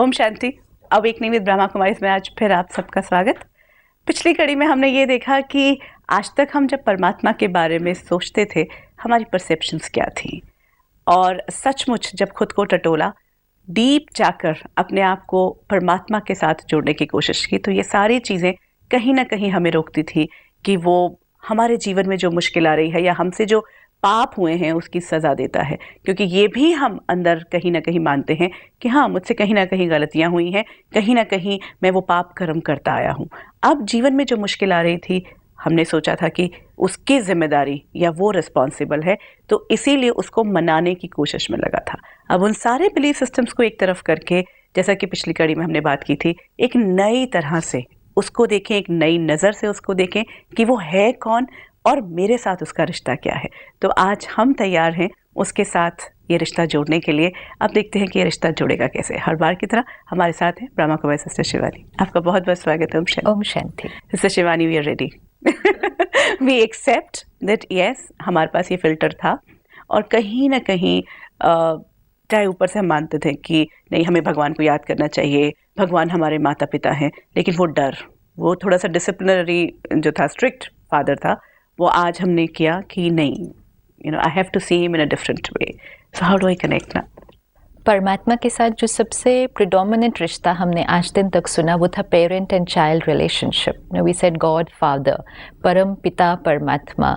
ओम शांति। Awakening with Brahma Kumaris में आज फिर आप सबका स्वागत। पिछली कड़ी में हमने ये देखा कि आज तक हम जब परमात्मा के बारे में सोचते थे हमारी परसेप्शंस क्या थी, और सचमुच जब खुद को टटोला, डीप जाकर अपने आप को परमात्मा के साथ जोड़ने की कोशिश की, तो ये सारी चीज़ें कहीं ना कहीं हमें रोकती थी कि वो हमारे जीवन में जो मुश्किल आ रही है या हमसे जो पाप हुए हैं उसकी सज़ा देता है। क्योंकि ये भी हम अंदर कहीं ना कहीं मानते हैं कि हाँ, मुझसे कहीं ना कहीं गलतियाँ हुई हैं, कहीं ना कहीं मैं वो पाप कर्म करता आया हूँ। अब जीवन में जो मुश्किल आ रही थी, हमने सोचा था कि उसकी जिम्मेदारी या वो रिस्पॉन्सिबल है, तो इसीलिए उसको मनाने की कोशिश में लगा था। अब उन सारे बिलीफ सिस्टम्स को एक तरफ करके, जैसा कि पिछली कड़ी में हमने बात की थी, एक नई तरह से उसको देखें, एक नई नज़र से उसको देखें कि वो है कौन और मेरे साथ उसका रिश्ता क्या है। तो आज हम तैयार हैं उसके साथ ये रिश्ता जोड़ने के लिए। अब देखते हैं कि ये रिश्ता जुड़ेगा कैसे। हर बार की तरह हमारे साथ है ब्रह्मा कुमारी सिस्टर शिवानी। आपका बहुत बहुत स्वागत है। Om Shanti. Sister Shivani, we are ready. We accept that yes, हमारे पास ये फिल्टर था, और कहीं ना कहीं चाहे ऊपर से हम मानते थे कि नहीं, हमें भगवान को याद करना चाहिए, भगवान हमारे माता पिता हैं, लेकिन वो डर, वो थोड़ा सा डिसिप्लिनरी जो था, स्ट्रिक्ट फादर था, वो आज हमने किया कि नहीं, I have to see him in a different way. So how do I connect ना? परमात्मा के साथ जो सबसे प्रिडोमिनेंट रिश्ता हमने आज दिन तक सुना वो था parent and child relationship. We said God father, परम पिता परमात्मा,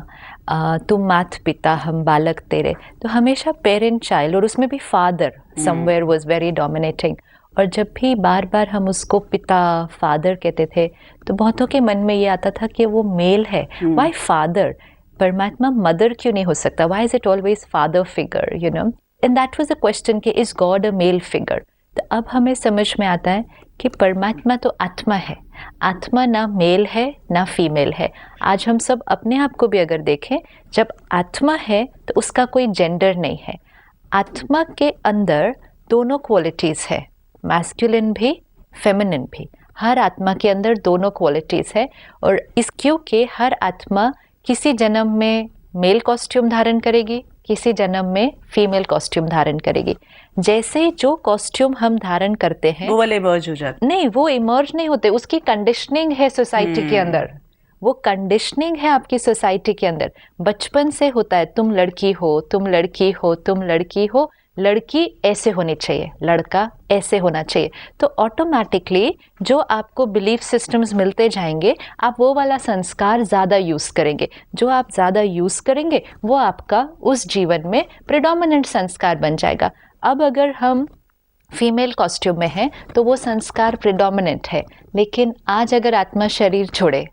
तुम मात पिता हम बालक तेरे। तो हमेशा पेरेंट चाइल्ड, और उसमें भी father somewhere was very dominating. और जब भी बार बार हम उसको पिता फादर कहते थे तो बहुतों के मन में ये आता था कि वो मेल है। Y father? परमात्मा मदर क्यों नहीं हो सकता? Why is it always father figure, you know? And that was the question कि is God a male figure? तो अब हमें समझ में आता है कि परमात्मा तो आत्मा है। आत्मा ना मेल है ना फीमेल है। आज हम सब अपने आप को भी अगर देखें, जब आत्मा है तो उसका कोई जेंडर नहीं है। आत्मा के अंदर दोनों क्वालिटीज़ है, मैस्कुलिन भी फेमिनिन भी। हर आत्मा के अंदर दोनों क्वालिटीज़ है। और इस क्योंकि हर आत्मा किसी जन्म में मेल कॉस्ट्यूम धारण करेगी, किसी जन्म में फीमेल कॉस्ट्यूम धारण करेगी। जैसे जो कॉस्ट्यूम हम धारण करते हैं वो वाले इमर्ज हो जाते नहीं, वो इमर्ज नहीं होते, उसकी कंडीशनिंग है सोसाइटी के अंदर। वो कंडीशनिंग है आपकी सोसाइटी के अंदर। बचपन से होता है, तुम लड़की हो, तुम लड़की हो, तुम लड़की हो, लड़की ऐसे होनी चाहिए, लड़का ऐसे होना चाहिए। तो ऑटोमेटिकली जो आपको बिलीफ सिस्टम्स मिलते जाएंगे, आप वो वाला संस्कार ज़्यादा यूज़ करेंगे। जो आप ज़्यादा यूज़ करेंगे वो आपका उस जीवन में प्रिडोमिनेंट संस्कार बन जाएगा। अब अगर हम फीमेल कॉस्ट्यूम में हैं तो वो संस्कार प्रिडोमिनेंट है। लेकिन आज अगर आत्मा शरीर छोड़े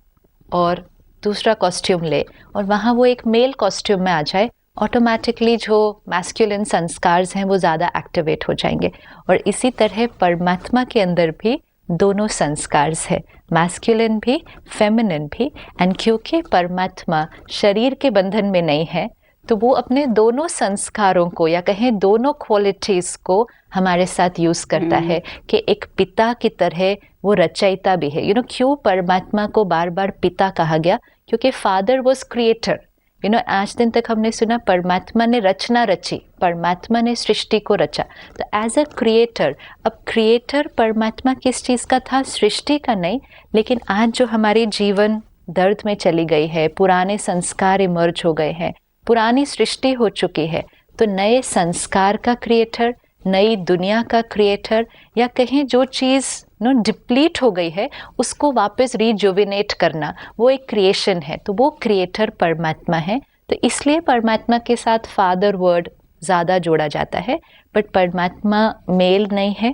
और दूसरा कॉस्ट्यूम ले और वहाँ वो एक मेल कॉस्ट्यूम में आ जाए, ऑटोमेटिकली जो मैस्कुलिन संस्कार हैं वो ज़्यादा एक्टिवेट हो जाएंगे। और इसी तरह परमात्मा के अंदर भी दोनों संस्कार है, मैस्कुलिन भी फेमिनिन भी। एंड क्योंकि परमात्मा शरीर के बंधन में नहीं है तो वो अपने दोनों संस्कारों को या कहें दोनों क्वालिटीज़ को हमारे साथ यूज़ करता है कि एक पिता की तरह वो रचयिता भी है। क्यों परमात्मा को बार बार पिता कहा गया? क्योंकि फादर वॉज क्रिएटर। आज दिन तक हमने सुना परमात्मा ने रचना रची, परमात्मा ने सृष्टि को रचा। तो एज अ क्रिएटर, अब क्रिएटर परमात्मा किस चीज़ का था? सृष्टि का नहीं। लेकिन आज जो हमारी जीवन दर्द में चली गई है, पुराने संस्कार इमर्ज हो गए हैं, पुरानी सृष्टि हो चुकी है, तो नए संस्कार का क्रिएटर, नई दुनिया का क्रिएटर, या कहीं जो चीज़ डिप्लीट हो गई है उसको वापस रिजुविनेट करना, वो एक क्रिएशन है। तो वो क्रिएटर परमात्मा है। तो इसलिए परमात्मा के साथ फादर वर्ड ज़्यादा जोड़ा जाता है। बट परमात्मा मेल नहीं है,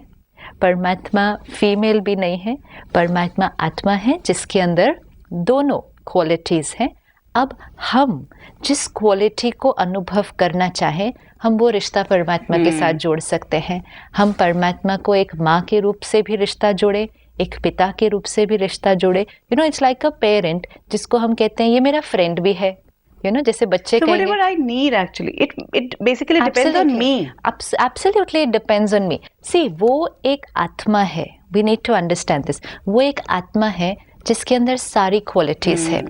परमात्मा फीमेल भी नहीं है। परमात्मा आत्मा है जिसके अंदर दोनों क्वालिटीज़ हैं। अब हम जिस क्वालिटी को अनुभव करना चाहें, हम वो रिश्ता परमात्मा के साथ जोड़ सकते हैं। हम परमात्मा को एक माँ के रूप से भी रिश्ता जोड़े, एक पिता के रूप से भी रिश्ता जोड़े। इट्स लाइक अ पेरेंट जिसको हम कहते हैं ये मेरा फ्रेंड भी है। जैसे बच्चे कहेंगे, whatever I need actually, it basically depends on me. Absolutely it depends on me. See, वो एक आत्मा है, we need to understand this. वो एक आत्मा है जिसके अंदर सारी क्वालिटीज है।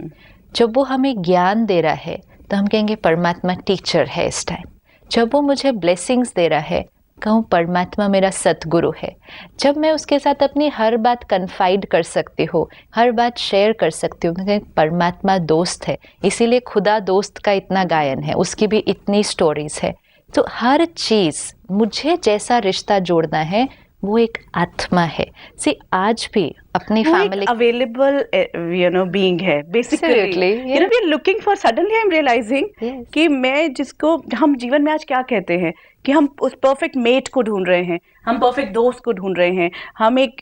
जब वो हमें ज्ञान दे रहा है तो हम कहेंगे परमात्मा टीचर है इस टाइम। जब वो मुझे ब्लेसिंग्स दे रहा है कहूँ परमात्मा मेरा सतगुरु है, जब मैं उसके साथ अपनी हर बात कन्फाइड कर सकती हूँ, हर बात शेयर कर सकती हूँ, क्योंकि परमात्मा दोस्त है, इसीलिए खुदा दोस्त का इतना गायन है, उसकी भी इतनी स्टोरीज है। तो हर चीज़ मुझे जैसा रिश्ता जोड़ना है वो एक आत्मा है। सी आज भी अपनी फैमिली अवेलेबल बीइंग है basically, we are looking for, suddenly I am realising कि मैं जिसको हम जीवन में आज क्या कहते हैं कि हम उस परफेक्ट मेट को ढूंढ रहे हैं, हम परफेक्ट दोस्त को ढूंढ रहे हैं, हम एक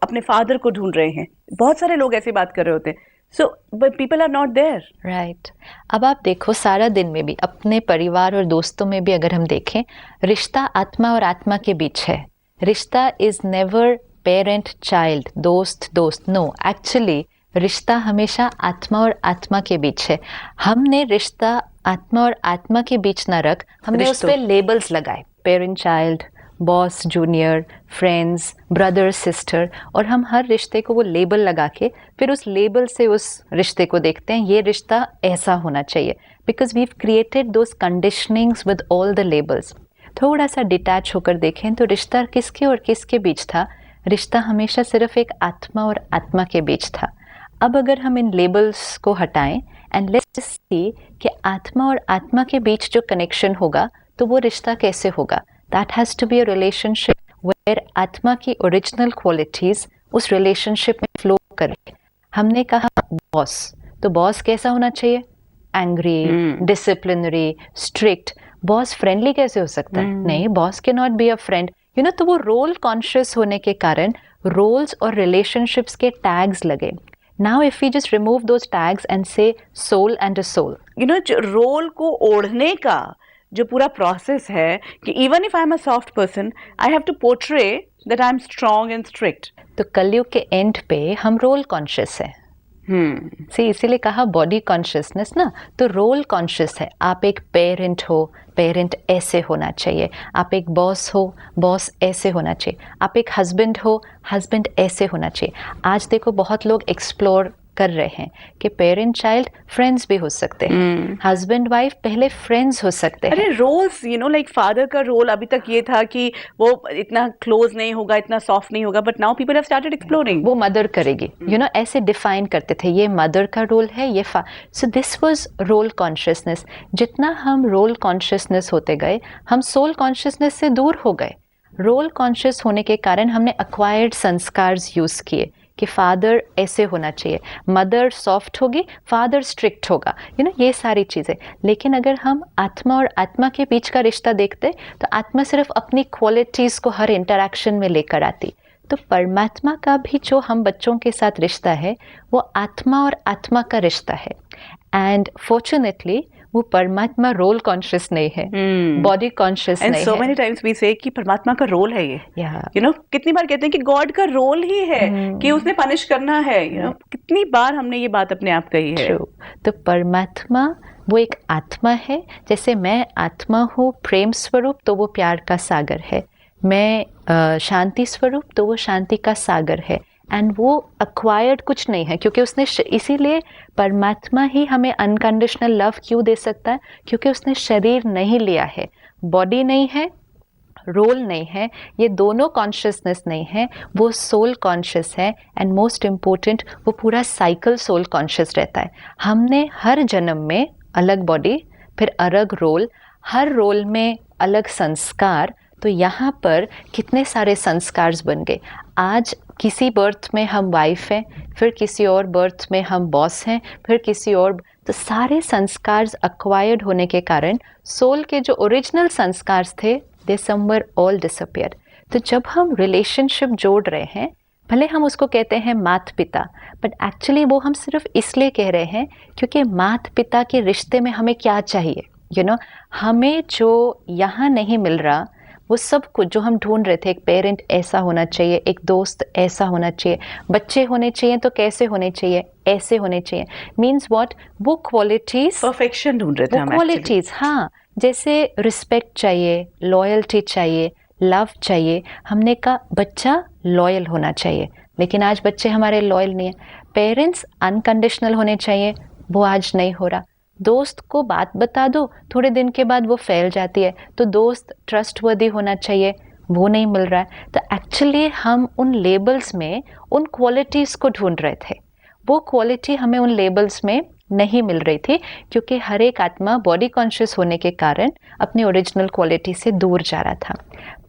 अपने फादर को ढूंढ रहे हैं। बहुत सारे लोग ऐसी बात कर रहे होते हैं, so but people are not there, right. अब आप देखो सारा दिन में भी अपने परिवार और दोस्तों में भी अगर हम देखें, रिश्ता आत्मा और आत्मा के बीच है। रिश्ता इज नेवर पेरेंट चाइल्ड, दोस्त दोस्त, नो, एक्चुअली रिश्ता हमेशा आत्मा और आत्मा के बीच है। हमने रिश्ता आत्मा और आत्मा के बीच ना रख, हमने उस पर लेबल्स लगाए, parent child, boss junior, friends, brother sister, और हम हर रिश्ते को वो लेबल लगा के फिर उस लेबल से उस रिश्ते को देखते हैं, ये रिश्ता ऐसा होना चाहिए, because we created those conditionings with all the labels. थोड़ा सा डिटैच होकर देखें तो रिश्ता किसके और किसके बीच था? रिश्ता हमेशा सिर्फ एक आत्मा और आत्मा के बीच था। अब अगर हम इन लेबल्स को हटाएं एंड लेट्स सी कि आत्मा और आत्मा के बीच जो कनेक्शन होगा तो वो रिश्ता कैसे होगा? That has to be a relationship where आत्मा की ओरिजिनल क्वालिटीज़ उस रिलेशनशिप में फ्लो करें। हमने कहा बॉस, तो बॉस कैसा होना चाहिए? Angry, disciplinary, strict. Boss friendly कैसे हो सकता है? नहीं, boss can not be a friend, तो वो रोल कॉन्शियस होने के कारण रोल्स और रिलेशनशिप्स के टैग्स लगे। Now if we just remove those tags and से सोल एंड अ सोल, जो रोल को ओढ़ने का जो पूरा प्रोसेस है कि even if I am a soft person, I have to portray that I am strong and strict. तो कलयुग के एंड पे हम रोल कॉन्शियस है। सी इसीलिए कहा बॉडी कॉन्शियसनेस ना, तो रोल कॉन्शियस है। आप एक पेरेंट हो, पेरेंट ऐसे होना चाहिए। आप एक बॉस हो, बॉस ऐसे होना चाहिए। आप एक हस्बैंड हो, हस्बैंड ऐसे होना चाहिए। आज देखो बहुत लोग एक्सप्लोर कर रहे हैं कि पेरेंट चाइल्ड फ्रेंड्स भी हो सकते हैं, हस्बैंड वाइफ पहले फ्रेंड्स हो सकते हैं। अरे रोल्स लाइक फादर का रोल अभी तक ये था कि वो इतना क्लोज नहीं होगा, इतना सॉफ्ट नहीं होगा, but now people have started exploring, वो मदर करेगी, ऐसे डिफाइन करते थे, ये मदर का रोल है, ये so this was role consciousness. जितना हम रोल कॉन्शियसनेस होते गए, हम सोल कॉन्शियसनेस से दूर हो गए। रोल कॉन्शियस होने के कारण हमने अक्वायर्ड संस्कार यूज किए कि फादर ऐसे होना चाहिए, मदर सॉफ्ट होगी, फादर स्ट्रिक्ट होगा, ये सारी चीज़ें। लेकिन अगर हम आत्मा और आत्मा के बीच का रिश्ता देखते तो आत्मा सिर्फ अपनी क्वालिटीज़ को हर इंटरैक्शन में लेकर आती। तो परमात्मा का भी जो हम बच्चों के साथ रिश्ता है वो आत्मा और आत्मा का रिश्ता है। एंड फॉर्चुनेटली वो परमात्मा रोल कॉन्शियस नहीं है, बॉडी कॉन्शियस नहीं है। सो मेनी टाइम्स वी से कि परमात्मा का रोल है ये, कितनी बार कहते हैं कि गॉड का रोल ही है कि उसने पनिश करना है, कितनी बार हमने ये बात अपने आप कही है। True. तो परमात्मा वो एक आत्मा है, जैसे मैं आत्मा हूँ प्रेम स्वरूप तो वो प्यार का सागर है, मैं शांति स्वरूप तो वो शांति का सागर है। एंड वो अक्वायर्ड कुछ नहीं है, क्योंकि उसने इसीलिए परमात्मा ही हमें अनकंडीशनल लव क्यों दे सकता है? क्योंकि उसने शरीर नहीं लिया है, बॉडी नहीं है, रोल नहीं है, ये दोनों कॉन्शियसनेस नहीं है, वो सोल कॉन्शियस है। एंड मोस्ट इम्पोर्टेंट, वो पूरा साइकिल सोल कॉन्शियस रहता है। हमने हर जन्म में अलग बॉडी, फिर अलग रोल, हर रोल में अलग संस्कार। तो यहाँ पर कितने सारे संस्कार बन गए। आज किसी बर्थ में हम वाइफ हैं, फिर किसी और बर्थ में हम बॉस हैं, फिर किसी और, तो सारे संस्कार अक्वायर्ड होने के कारण सोल के जो ओरिजिनल संस्कार थे दे समवेयर ऑल डिसअपियर। तो जब हम रिलेशनशिप जोड़ रहे हैं, भले हम उसको कहते हैं माता पिता, बट एक्चुअली वो हम सिर्फ इसलिए कह रहे हैं क्योंकि माता पिता के रिश्ते में हमें क्या चाहिए, हमें जो यहाँ नहीं मिल रहा वो सब कुछ जो हम ढूंढ रहे थे, एक पेरेंट ऐसा होना चाहिए, एक दोस्त ऐसा होना चाहिए, बच्चे होने चाहिए तो कैसे होने चाहिए, ऐसे होने चाहिए, मीन्स व्हाट, वो क्वालिटीज, परफेक्शन ढूंढ रहे थे हम, क्वालिटीज, हाँ, जैसे रिस्पेक्ट चाहिए, लॉयल्टी चाहिए, लव चाहिए। हमने कहा बच्चा लॉयल होना चाहिए, लेकिन आज बच्चे हमारे लॉयल नहीं है। पेरेंट्स अनकंडीशनल होने चाहिए, वो आज नहीं हो रहा। दोस्त को बात बता दो, थोड़े दिन के बाद वो फैल जाती है, तो दोस्त ट्रस्टवर्दी होना चाहिए, वो नहीं मिल रहा है। तो एक्चुअली हम उन लेबल्स में उन क्वालिटीज़ को ढूंढ रहे थे, वो क्वालिटी हमें उन लेबल्स में नहीं मिल रही थी, क्योंकि हर एक आत्मा बॉडी कॉन्शियस होने के कारण अपनी ओरिजिनल क्वालिटी से दूर जा रहा था।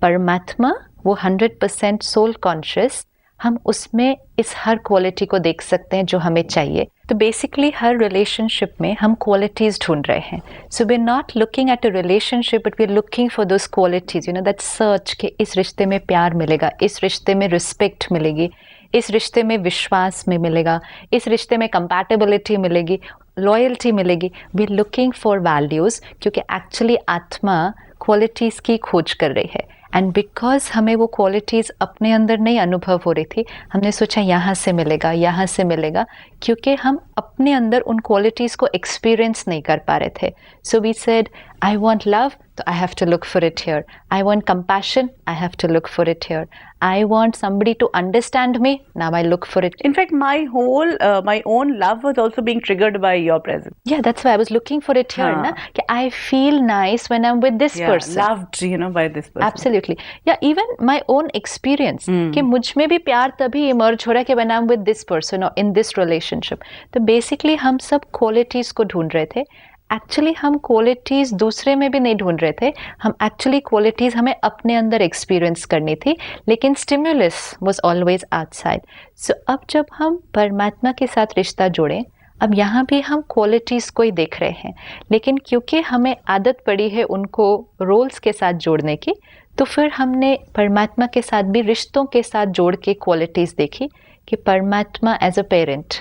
परमात्मा वो 100% सोल कॉन्शियस, हम उसमें इस हर क्वालिटी को देख सकते हैं जो हमें चाहिए। तो बेसिकली हर रिलेशनशिप में हम क्वालिटीज़ ढूंढ रहे हैं। So we are not looking at a relationship, but we are looking for those qualities, you know, that search कि इस रिश्ते में प्यार मिलेगा, इस रिश्ते में रिस्पेक्ट मिलेगी, इस रिश्ते में विश्वास में मिलेगा, इस रिश्ते में कंपैटिबिलिटी मिलेगी, लॉयल्टी मिलेगी। We are looking for values, क्योंकि एक्चुअली आत्मा क्वालिटीज़ की खोज कर रही है। एंड बिकॉज हमें वो क्वालिटीज़ अपने अंदर नहीं अनुभव हो रही थी, हमने सोचा यहाँ से मिलेगा, यहाँ से मिलेगा, क्योंकि हम अपने अंदर उन क्वालिटीज़ को एक्सपीरियंस नहीं कर पा रहे थे। So we said I want love, तो I have to look for it here. I want compassion, I have to look for it here. I want somebody to understand me, now I look for it. In fact, my own love was also being triggered by your presence. Yeah, that's why I was looking for it here, na, कि I feel nice when I'm with this person. Loved, you know, by this person. Absolutely. Yeah, even my own experience, कि मुझ में भी प्यार तभी emerge हो रहा है कि when I'm with this person or in this relationship. तो basically हम सब qualities को ढूंढ रहे थे। एक्चुअली हम क्वालिटीज़ दूसरे में भी नहीं ढूंढ रहे थे, हम एक्चुअली क्वालिटीज़ हमें अपने अंदर एक्सपीरियंस करनी थी, लेकिन स्टिमुलस वाज ऑलवेज आउटसाइड। सो अब जब हम परमात्मा के साथ रिश्ता जोड़ें, अब यहाँ भी हम क्वालिटीज़ को ही देख रहे हैं, लेकिन क्योंकि हमें आदत पड़ी है उनको रोल्स के साथ जोड़ने की, तो फिर हमने परमात्मा के साथ भी रिश्तों के साथ जोड़ के क्वालिटीज़ देखी कि परमात्मा as a parent,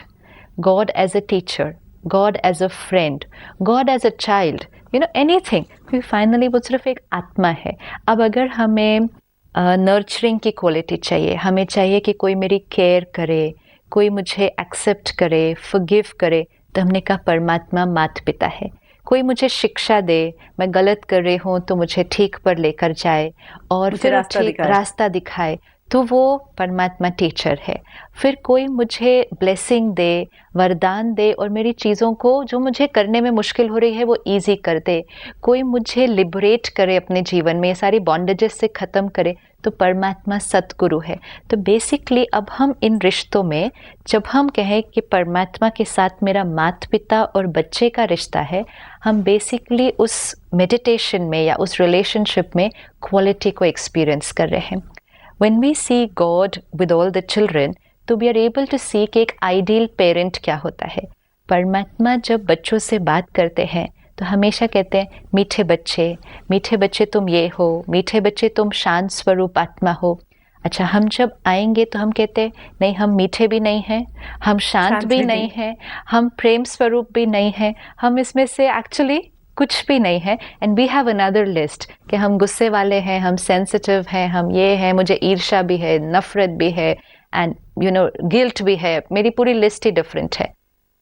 God as a teacher, God as a friend, God as a child, you know, anything. फिर फाइनली वो सिर्फ एक आत्मा है। अब अगर हमें नर्चरिंग की क्वालिटी चाहिए, हमें चाहिए कि कोई मेरी केयर करे, कोई मुझे एक्सेप्ट करे, फॉरगिव करे, तो हमने कहा परमात्मा माता पिता है। कोई मुझे शिक्षा दे, मैं गलत कर रही हूँ तो मुझे ठीक पर लेकर जाए और फिर रास्ता दिखाए, तो वो परमात्मा टीचर है। फिर कोई मुझे ब्लेसिंग दे, वरदान दे और मेरी चीज़ों को जो मुझे करने में मुश्किल हो रही है वो इजी कर दे, कोई मुझे लिबरेट करे अपने जीवन में, ये सारी बॉन्डेजेस से ख़त्म करे, तो परमात्मा सतगुरु है। तो बेसिकली अब हम इन रिश्तों में जब हम कहें कि परमात्मा के साथ मेरा माता पिता और बच्चे का रिश्ता है, हम बेसिकली उस मेडिटेशन में या उस रिलेशनशिप में क्वालिटी को एक्सपीरियंस कर रहे हैं। When we see God with all the children, तो we are able to see कि एक ideal parent क्या होता है। परमात्मा जब बच्चों से बात करते हैं तो हमेशा कहते हैं मीठे बच्चे तुम ये हो, मीठे बच्चे तुम शांत स्वरूप आत्मा हो। अच्छा, हम जब आएंगे तो हम कहते हैं नहीं, हम मीठे भी नहीं हैं, हम शांत भी नहीं हैं, हम प्रेम स्वरूप भी नहीं हैं, हम इसमें से एक्चुअली कुछ भी नहीं है। And we have another list कि हम गुस्से वाले हैं, हम सेंसिटिव हैं, हम ये हैं, मुझे ईर्ष्या भी है, नफरत भी है, एंड यू नो गिल्ट भी है। मेरी पूरी लिस्ट ही डिफरेंट है।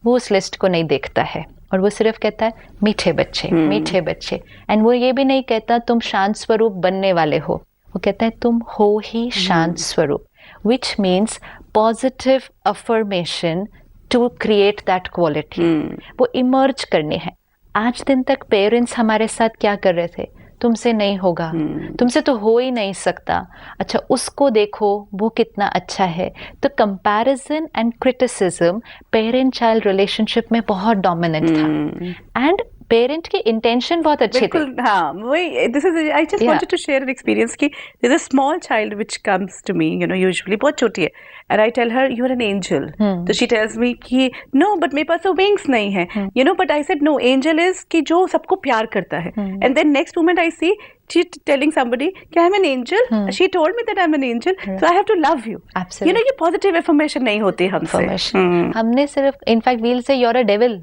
वो उस लिस्ट को नहीं देखता है और वो सिर्फ कहता है मीठे बच्चे। एंड वो ये भी नहीं कहता तुम शांत स्वरूप बनने वाले हो, वो कहता है तुम हो ही शांत स्वरूप, which means positive affirmation to create that quality. वो इमर्ज करनी है। आज दिन तक पेरेंट्स हमारे साथ क्या कर रहे थे, तुमसे नहीं होगा, तुमसे तो हो ही नहीं सकता, अच्छा उसको देखो वो कितना अच्छा है। तो comparison and criticism parent child relationship में बहुत डोमिनेंट था। एंड पेरेंट के इंटेंशन बहुत अच्छे थे। हाँ, वही this is I just wanted to share an experience कि there is a small child which comes to me, you know, usually बहुत छोटी है, and I tell her you are an angel, तो शी टेल्स मी कि no but मेरे पास तो wings नहीं है, you know, but I said no, angel is कि जो सबको प्यार करता है। And then next moment I C she telling somebody कि I'm an angel, she told me that I'm an angel, so I have to love you. Absolutely. You know, ये positive affirmation नहीं होती हमसे। हमने सिर्फ in fact we'll say you're a devil,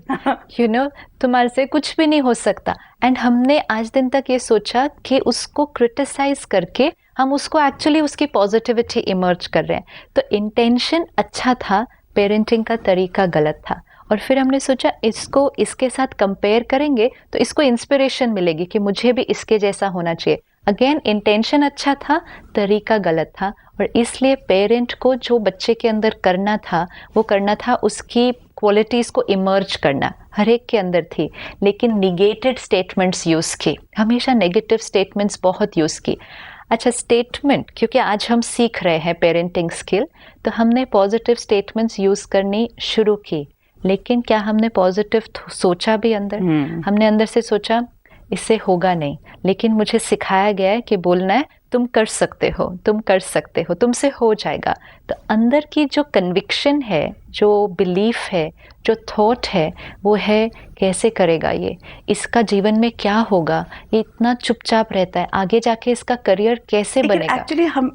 you know, तुम्हारे से कुछ भी नहीं हो सकता। एंड हमने आज दिन तक ये सोचा कि उसको क्रिटिसाइज करके हम उसको एक्चुअली उसकी पॉजिटिविटी इमर्ज कर रहे हैं। तो इंटेंशन अच्छा था, पेरेंटिंग का तरीका गलत था। और फिर हमने सोचा इसको इसके साथ कंपेयर करेंगे तो इसको इंस्पिरेशन मिलेगी कि मुझे भी इसके जैसा होना चाहिए। अगेन इंटेंशन अच्छा था, तरीका गलत था, और इसलिए पेरेंट को जो बच्चे के अंदर करना था वो करना था, उसकी क्वालिटीज़ को इमर्ज करना हर एक के अंदर थी, लेकिन निगेटेड स्टेटमेंट्स यूज़ की, हमेशा नेगेटिव स्टेटमेंट्स बहुत यूज़ की। अच्छा, स्टेटमेंट, क्योंकि आज हम सीख रहे हैं पेरेंटिंग स्किल, तो हमने पॉजिटिव स्टेटमेंट्स यूज़ करनी शुरू की, लेकिन क्या हमने पॉजिटिव सोचा भी अंदर? हमने अंदर से सोचा इससे होगा नहीं, लेकिन मुझे सिखाया गया है कि बोलना है तुम कर सकते हो, तुम कर सकते हो, तुमसे हो जाएगा। तो अंदर की जो कन्विक्शन है, जो बिलीफ है, जो थॉट है, वो है कैसे करेगा ये, इसका जीवन में क्या होगा, ये इतना चुपचाप रहता है, आगे जाके इसका करियर कैसे बनेगा। एक्चुअली हम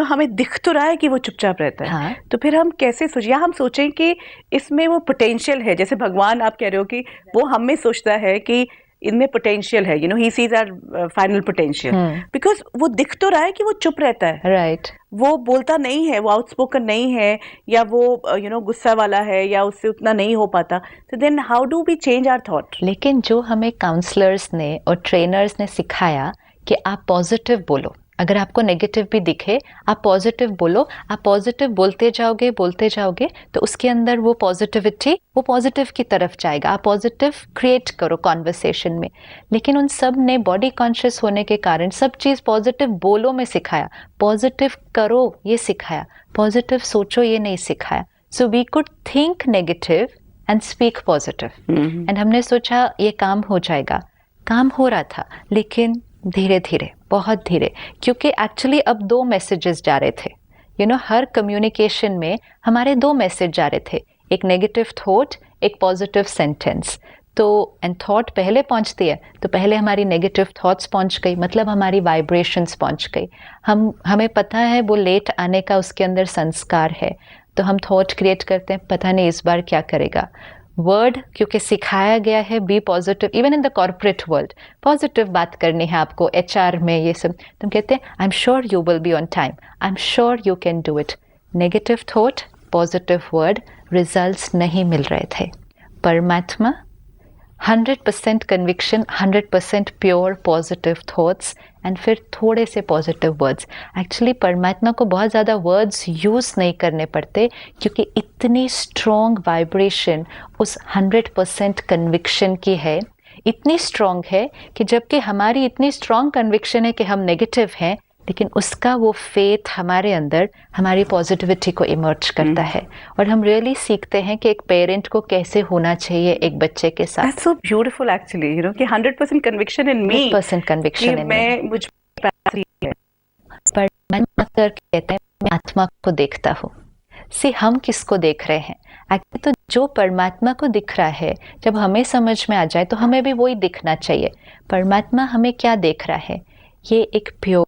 हमें दिख तो रहा है कि वो चुपचाप रहता है। हाँ? तो फिर हम कैसे सोच, या हम सोचें कि इसमें वो पोटेंशियल है, जैसे भगवान आप कह रहे हो कि वो हम में सोचता है कि इनमें पोटेंशियल है, he sees our final potential, because वो दिख तो रहा है कि वो चुप रहता है, राइट वो बोलता नहीं है, वो आउटस्पोकन नहीं है, या वो गुस्सा वाला है, या उससे उतना नहीं हो पाता। तो then how do we change our thought? लेकिन जो हमें काउंसलर्स ने और ट्रेनर्स ने सिखाया कि आप पॉजिटिव बोलो, अगर आपको नेगेटिव भी दिखे आप पॉजिटिव बोलो, आप पॉजिटिव बोलते जाओगे तो उसके अंदर वो पॉजिटिविटी वो पॉजिटिव की तरफ जाएगा, आप पॉजिटिव क्रिएट करो कॉन्वर्सेशन में। लेकिन उन सब ने बॉडी कॉन्शियस होने के कारण सब चीज़ पॉजिटिव बोलो में सिखाया, पॉजिटिव करो ये सिखाया, पॉजिटिव सोचो ये नहीं सिखाया। So we could think negative and speak positive, and हमने सोचा ये काम हो जाएगा। काम हो रहा था, लेकिन धीरे धीरे, बहुत धीरे, क्योंकि एक्चुअली अब 2 मैसेजेस जा रहे थे। हर कम्युनिकेशन में हमारे 2 मैसेज जा रहे थे, एक नेगेटिव थॉट, एक पॉजिटिव सेंटेंस। तो एंड थॉट पहले पहुंचती है, तो पहले हमारी नेगेटिव थॉट्स पहुंच गई, मतलब हमारी वाइब्रेशंस पहुंच गई। हमें पता है वो लेट आने का उसके अंदर संस्कार है, तो हम थॉट क्रिएट करते हैं, पता नहीं इस बार क्या करेगा। वर्ड, क्योंकि सिखाया गया है be positive, even in the corporate world positive बात करनी है आपको, HR में ये सब, तुम कहते हैं I am sure you will be on time, I am sure you can do it. Negative thought, positive word, results नहीं मिल रहे थे। परमात्मा 100% conviction, 100% pure positive thoughts, and फिर थोड़े से पॉजिटिव वर्ड्स। एक्चुअली परमात्मा को बहुत ज़्यादा वर्ड्स यूज़ नहीं करने पड़ते, क्योंकि इतनी स्ट्रॉन्ग वाइब्रेशन उस 100% कन्विक्शन की है, इतनी स्ट्रॉन्ग है कि जबकि हमारी इतनी स्ट्रॉन्ग कन्विक्शन है कि हम नेगेटिव हैं, लेकिन उसका वो फेथ हमारे अंदर हमारी पॉजिटिविटी को इमर्ज करता है, और हम रियली सीखते हैं कि एक पेरेंट को कैसे होना चाहिए एक बच्चे के साथ। That's so beautiful actually, कि 100% conviction in me, 100% conviction in me। मुझ पर कहते हैं मैं आत्मा को देखता हूँ। हम किसको देख रहे हैं? एक्चुअली तो जो परमात्मा को दिख रहा है, जब हमें समझ में आ जाए तो हमें भी वही दिखना चाहिए। परमात्मा हमें क्या देख रहा है? ये एक प्योर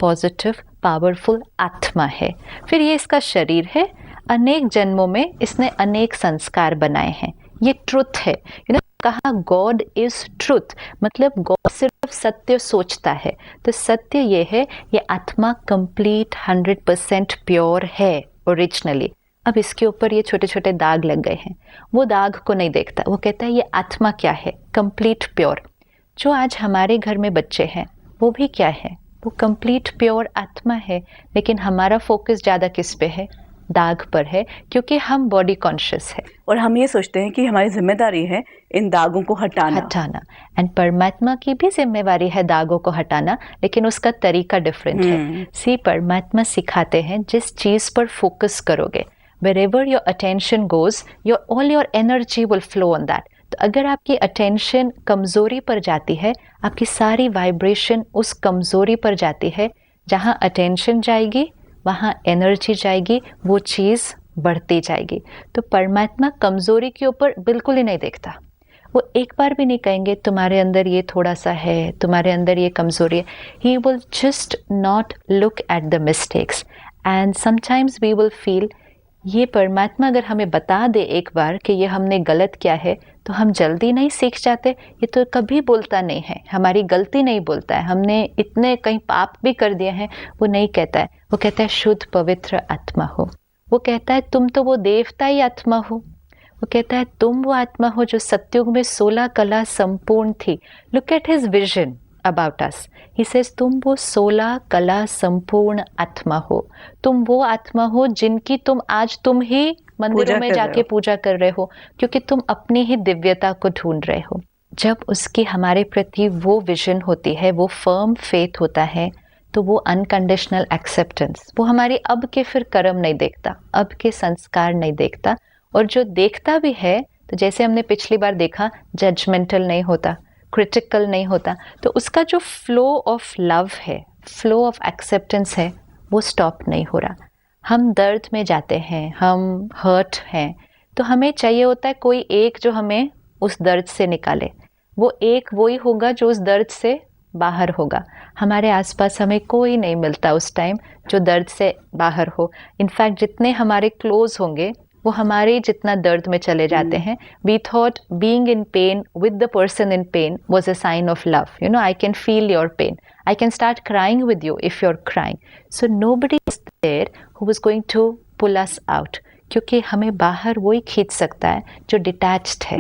पॉजिटिव पावरफुल आत्मा है। फिर ये इसका शरीर है, अनेक जन्मों में इसने अनेक संस्कार बनाए हैं, ये ट्रुथ है। कहा गॉड इज ट्रुथ, मतलब गॉड सिर्फ सत्य सोचता है, तो सत्य ये है, ये आत्मा कंप्लीट 100% प्योर है ओरिजिनली। अब इसके ऊपर ये छोटे छोटे दाग लग गए हैं, वो दाग को नहीं देखता, वो कहता है ये आत्मा क्या है? Complete pure. जो आज हमारे घर में बच्चे हैं वो भी क्या है? वो कंप्लीट प्योर आत्मा है, लेकिन हमारा फोकस ज़्यादा किस पे है? दाग पर है, क्योंकि हम बॉडी कॉन्शियस है और हम ये सोचते हैं कि हमारी जिम्मेदारी है इन दागों को हटाना। एंड परमात्मा की भी जिम्मेवारी है दागों को हटाना, लेकिन उसका तरीका डिफरेंट है। परमात्मा सिखाते हैं जिस चीज़ पर फोकस करोगे, wherever your attention goes, all your energy will flow on that। तो अगर आपकी अटेंशन कमज़ोरी पर जाती है, आपकी सारी वाइब्रेशन उस कमज़ोरी पर जाती है। जहाँ अटेंशन जाएगी वहाँ एनर्जी जाएगी, वो चीज़ बढ़ती जाएगी। तो परमात्मा कमज़ोरी के ऊपर बिल्कुल ही नहीं देखता। वो एक बार भी नहीं कहेंगे तुम्हारे अंदर ये थोड़ा सा है, तुम्हारे अंदर ये कमज़ोरी है। He will just not look at the mistakes, and sometimes we will feel ये परमात्मा अगर हमें बता दे एक बार कि ये हमने गलत किया है, तो हम जल्दी नहीं सीख जाते। ये तो कभी बोलता नहीं है, हमारी गलती नहीं बोलता है, हमने इतने कहीं पाप भी कर दिए हैं, वो नहीं कहता है। वो कहता है शुद्ध पवित्र आत्मा हो। वो कहता है तुम तो वो देवता ही आत्मा हो। वो कहता है तुम वो आत्मा हो जो सतयुग में 16 कला संपूर्ण थी। Look at his vision. about us. He says तुम वो 16 कला संपूर्ण आत्मा हो, तुम वो आत्मा हो जिनकी तुम ही मंदिरों में जाके पूजा कर रहे हो, क्योंकि तुम अपनी ही दिव्यता को ढूंढ रहे हो। जब उसकी हमारे प्रति वो विजन होती है, वो फर्म फेथ होता है, तो वो अनकंडीशनल एक्सेप्टेंस, वो हमारी अब के फिर कर्म नहीं देखता, अब के संस्कार नहीं देखता, और जो देखता भी है तो जैसे हमने पिछली बार देखा, जजमेंटल नहीं होता, क्रिटिकल नहीं होता, तो उसका जो फ्लो ऑफ लव है, फ्लो ऑफ एक्सेप्टेंस है, वो स्टॉप नहीं हो रहा। हम दर्द में जाते हैं, हम हर्ट हैं, तो हमें चाहिए होता है कोई एक जो हमें उस दर्द से निकाले। वो एक वही होगा जो उस दर्द से बाहर होगा। हमारे आसपास हमें कोई नहीं मिलता उस टाइम जो दर्द से बाहर हो। इनफैक्ट जितने हमारे क्लोज होंगे वो हमारे जितना दर्द में चले जाते हैं। We thought being in pain with the person in pain was a sign of love. You know, I can feel your pain, I can start crying with you if you are crying. So nobody is there who was going to pull us out, क्योंकि हमें बाहर वही खींच सकता है जो detached है।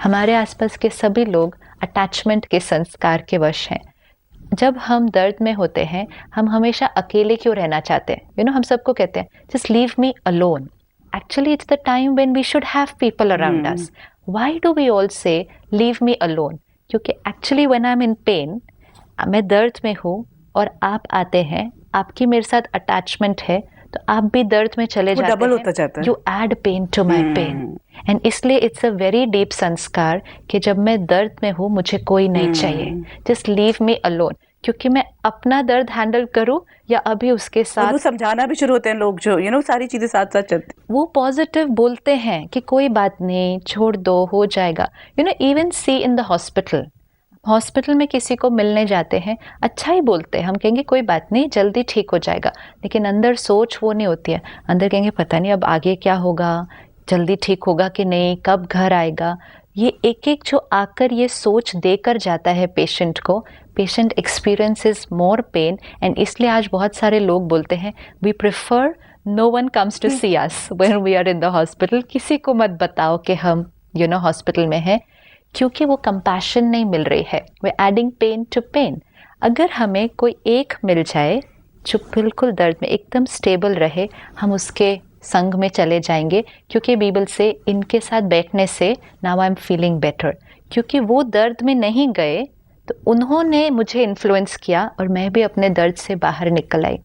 हमारे आसपास के सभी लोग अटैचमेंट के संस्कार के वश हैं। जब हम दर्द में होते हैं, हम हमेशा अकेले क्यों रहना चाहते हैं? यू नो, हम सबको कहते हैं just leave me alone. Actually, it's the time when we should have people around us. Why do we all say, leave me alone? क्योंकि actually when I'm in pain, मैं दर्द में हूँ और आप आते हैं, आपकी मेरे साथ attachment है, तो आप भी दर्द में चले जाते हैं। डबल होता जाता है। You add pain to my pain. And इसलिए it's a very deep संस्कार कि जब मैं दर्द में हूँ, मुझे कोई नहीं चाहिए। Just leave me alone. क्योंकि मैं अपना दर्द हैंडल करूं या अभी उसके साथ। वो समझाना भी शुरू होते हैं लोग, जो सारी चीजें साथ साथ चलती। वो पॉजिटिव बोलते हैं कि कोई बात नहीं, छोड़ दो, हो जाएगा। Even see in the hospital में किसी को मिलने जाते हैं, अच्छा ही बोलते हैं, हम कहेंगे कोई बात नहीं, जल्दी ठीक हो जाएगा, लेकिन अंदर सोच वो नहीं होती है। अंदर कहेंगे पता नहीं अब आगे क्या होगा, जल्दी ठीक होगा कि नहीं, कब घर आएगा। ये एक एक जो आकर ये सोच देकर जाता है पेशेंट को, patient experiences more pain. And इसलिए आज बहुत सारे लोग बोलते हैं we prefer no one comes to see us when we are in the hospital. किसी को मत बताओ कि हम हॉस्पिटल में हैं, क्योंकि वो कंपैशन नहीं मिल रही है। वे एडिंग पेन टू पेन। अगर हमें कोई एक मिल जाए जो बिल्कुल दर्द में एकदम स्टेबल रहे, हम उसके संग में चले जाएंगे, क्योंकि बाइबल से इनके साथ बैठने से now I am feeling better. क्योंकि वो दर्द में नहीं गए तो उन्होंने मुझे इन्फ्लुएंस किया और मैं भी अपने दर्द से बाहर निकल आई।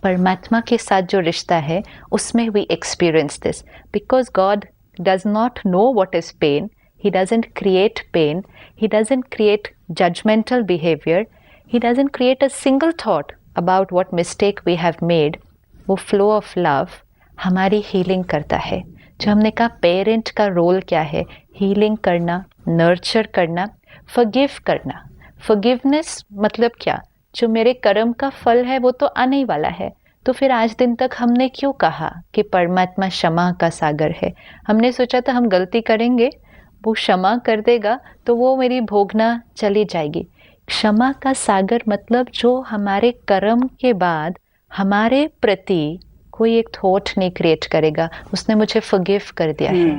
परमात्मा के साथ जो रिश्ता है उसमें we experience this, because God does not know what is pain, he doesn't create pain, he doesn't create judgmental behaviour, he doesn't create a single thought about what mistake we have made. वो flow of love हमारी healing करता है। जो हमने कहा parent का role क्या है, हीलिंग करना, नर्चर करना, फॉरगिव करना। फॉरगिवनेस मतलब क्या? जो मेरे कर्म का फल है वो तो आने ही वाला है। तो फिर आज दिन तक हमने क्यों कहा कि परमात्मा क्षमा का सागर है? हमने सोचा था हम गलती करेंगे, वो क्षमा कर देगा तो वो मेरी भोगना चली जाएगी। क्षमा का सागर मतलब जो हमारे कर्म के बाद हमारे प्रति कोई एक थॉट नहीं क्रिएट करेगा। उसने मुझे फॉरगिव कर दिया है,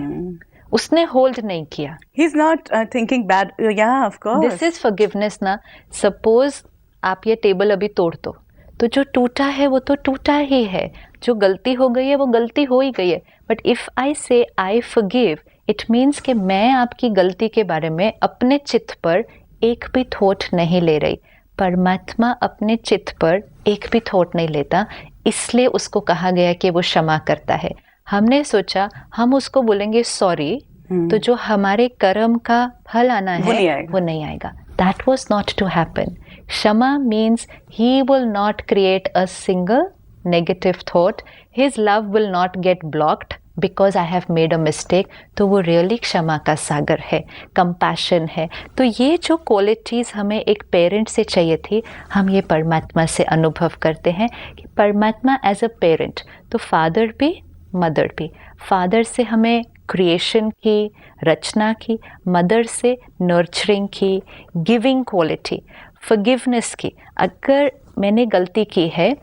उसने होल्ड नहीं किया। He is not thinking bad. Yeah, of course. This is forgiveness ना। Suppose आप ये टेबल अभी तोड़ दो, तो जो टूटा है वो तो टूटा ही है, जो गलती हो गई है वो गलती हो ही गई है। बट इफ आई से आई फॉरगिव, इट मीन्स कि मैं आपकी गलती के बारे में अपने चित्त पर एक भी थॉट नहीं ले रही। परमात्मा अपने चित्त पर एक भी थॉट नहीं लेता, इसलिए उसको कहा गया कि वो क्षमा करता है। हमने सोचा हम उसको बोलेंगे सॉरी, तो जो हमारे कर्म का फल आना है वो नहीं आएगा। That was not to happen. क्षमा means he will not create a single negative thought. His love will not get blocked because I have made a mistake. तो वो really क्षमा का सागर है, compassion है। तो ये जो qualities हमें एक parent से चाहिए थी, हम ये परमात्मा से अनुभव करते हैं कि परमात्मा as a parent, तो father भी मदर भी। फादर से हमें क्रिएशन की, रचना की, मदर से नर्चरिंग की, गिविंग क्वालिटी, फॉरगिवनेस की। अगर मैंने गलती की है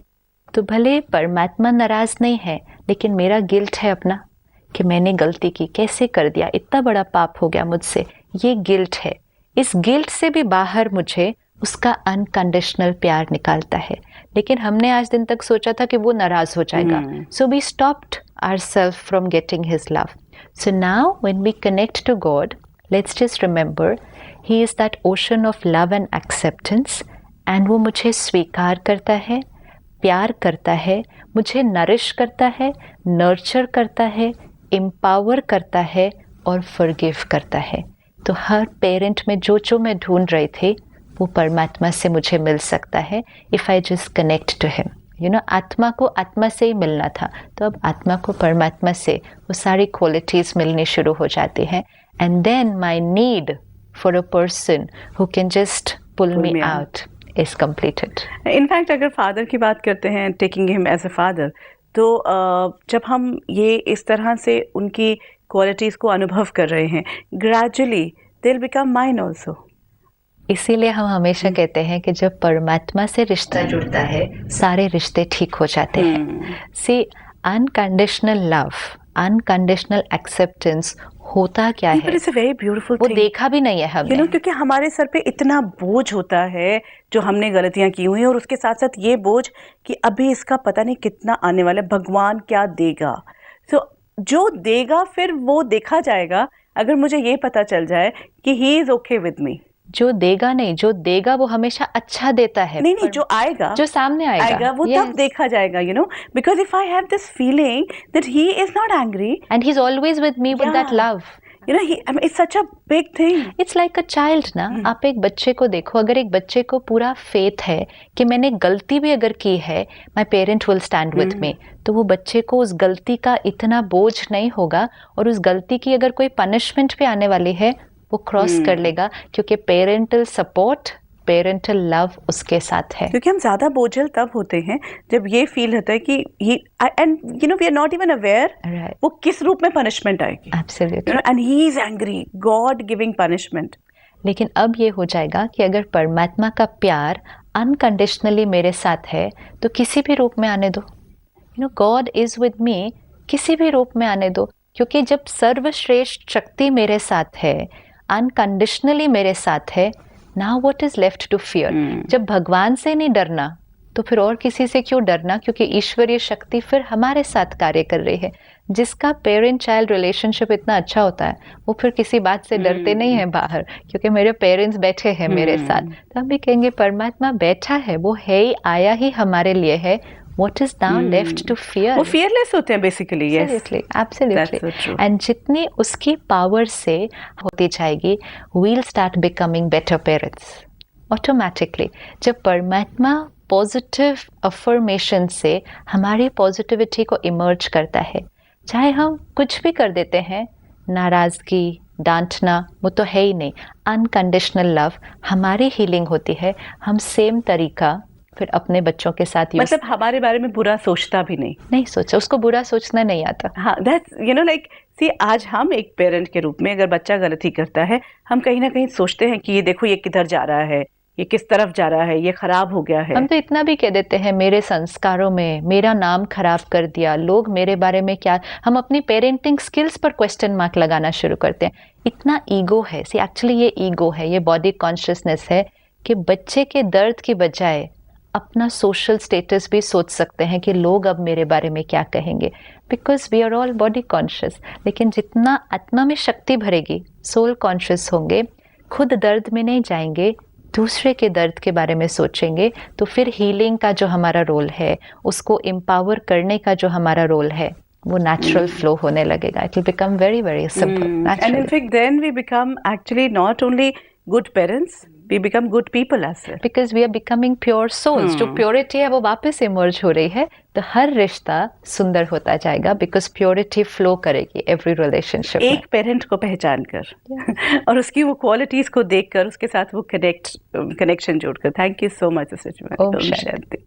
तो भले परमात्मा नाराज नहीं है, लेकिन मेरा गिल्ट है अपना कि मैंने गलती की, कैसे कर दिया, इतना बड़ा पाप हो गया मुझसे, ये गिल्ट है। इस गिल्ट से भी बाहर मुझे उसका अनकंडीशनल प्यार निकालता है। लेकिन हमने आज दिन तक सोचा था कि वो नाराज हो जाएगा, so we stopped ourselves from getting his love. So now when we connect to God, let's just remember he is that ocean of love and acceptance, and वो मुझे स्वीकार करता है, प्यार करता है, मुझे नरिश करता है, नर्चर करता है, एम्पावर करता है और फॉरगिव करता है। तो हर पेरेंट में जो मैं ढूंढ रही थी वो परमात्मा से मुझे मिल सकता है if I just connect to him. You know, आत्मा को आत्मा से ही मिलना था, तो अब आत्मा को परमात्मा से वो सारी क्वालिटीज़ मिलनी शुरू हो जाती हैं। And then my need for a person who can just pull me out is completed. In fact अगर फादर की बात करते हैं, taking him as a father, तो जब हम ये इस तरह से उनकी क्वालिटीज़ को अनुभव कर रहे हैं, gradually they will become mine also. इसीलिए हम हमेशा कहते हैं कि जब परमात्मा से रिश्ता जुड़ता है सारे रिश्ते ठीक हो जाते हैं। सी, अनकंडीशनल लव, अनकंडीशनल एक्सेप्टेंस होता क्या है? इट्स अ वेरी ब्यूटीफुल वो देखा भी नहीं है हमने, you know, क्योंकि हमारे सर पे इतना बोझ होता है जो हमने गलतियां की हुई, और उसके साथ साथ ये बोझ कि अभी इसका पता नहीं कितना आने वाला है, भगवान क्या देगा। सो जो देगा फिर वो देखा जाएगा, अगर मुझे ये पता चल जाए कि he is okay with me. जो देगा नहीं, जो देगा वो हमेशा अच्छा देता है। नहीं, जो आएगा, जो सामने आएगा वो तब देखा जाएगा, you know, because if I have this feeling that he is not angry and he is always with me with that love, you know, it's such a big thing. It's like a child ना। आप एक बच्चे को देखो, अगर एक बच्चे को पूरा फेथ है कि मैंने गलती भी अगर की है, my parent will stand with me, तो वो बच्चे को उस गलती का इतना बोझ नहीं होगा, और उस गलती की अगर कोई पनिशमेंट भी आने वाली है वो क्रॉस कर लेगा, क्योंकि पेरेंटल सपोर्ट, पेरेंटल लव उसके साथ है। क्योंकि हम ज्यादा बोझल तब होते हैं जब ये फील होता है कि ये, and you know, we are not even aware वो किस रूप में पनिशमेंट आएगी। Absolutely, and he is angry, God giving punishment. लेकिन अब ये हो जाएगा कि अगर परमात्मा का प्यार अनकंडीशनली मेरे साथ है तो किसी भी रूप में आने दो, you know, God is with me, किसी भी रूप में आने दो, क्योंकि जब सर्वश्रेष्ठ शक्ति मेरे साथ है, अनकंडीशनली मेरे साथ है, now what is left to fear. जब भगवान से नहीं डरना तो फिर और किसी से क्यों डरना, क्योंकि ईश्वरीय शक्ति फिर हमारे साथ कार्य कर रही है। जिसका पेरेंट चाइल्ड रिलेशनशिप इतना अच्छा होता है वो फिर किसी बात से डरते नहीं है बाहर, क्योंकि मेरे पेरेंट्स बैठे हैं मेरे साथ। तो हम भी कहेंगे परमात्मा बैठा है, वो है ही, आया ही हमारे लिए है, what is now left to fear? वो fearless होते हैं basically, yes. Absolutely. That's so true. And जितनी उसकी power से होती जाएगी, we'll start becoming better parents. Automatically, जब परमात्मा पॉजिटिव अफर्मेशन से हमारी पॉजिटिविटी को इमर्ज करता है, चाहे हम कुछ भी कर देते हैं, नाराजगी, डांटना, वो तो है ही नहीं। अनकंडीशनल लव, हमारी हीलिंग होती है, हम सेम तरीका फिर अपने बच्चों के साथ मतलब हमारे बारे में बुरा सोचता भी नहीं सोचा, उसको बुरा सोचना नहीं आता। हाँ, दैट्स, यू नो, लाइक सी, आज हम एक पेरेंट के रूप में अगर बच्चा गलती करता है, हम कहीं ना कहीं सोचते हैं कि ये देखो ये किधर जा रहा है, ये किस तरफ जा रहा है, ये खराब हो गया है। हम तो इतना भी कह देते हैं, मेरे संस्कारों में मेरा नाम खराब कर दिया, लोग मेरे बारे में क्या, हम अपनी पेरेंटिंग स्किल्स पर क्वेश्चन मार्क लगाना शुरू करते हैं। इतना ईगो है। सी, एक्चुअली ये ईगो है, ये बॉडी कॉन्शियसनेस है कि बच्चे के दर्द की बजाय अपना सोशल स्टेटस भी सोच सकते हैं कि लोग अब मेरे बारे में क्या कहेंगे, because we are all body conscious. लेकिन जितना आत्मा में शक्ति भरेगी, सोल कॉन्शियस होंगे, खुद दर्द में नहीं जाएंगे, दूसरे के दर्द के बारे में सोचेंगे, तो फिर हीलिंग का जो हमारा रोल है, उसको एम्पावर करने का जो हमारा रोल है, वो नेचुरल फ्लो होने लगेगा. It will become very very simple. And in fact then we become actually not only good parents, we become good people as well. Because we are becoming pure souls. जो purity है वो वापस emerge हो रही है, तो हर रिश्ता सुंदर होता जाएगा, बिकॉज प्योरिटी फ्लो करेगी एवरी रिलेशनशिप. एक पेरेंट को पहचान कर और उसकी वो क्वालिटीज को देख कर उसके साथ वो कनेक्शन जोड़कर. Thank you so much. ओम शांति.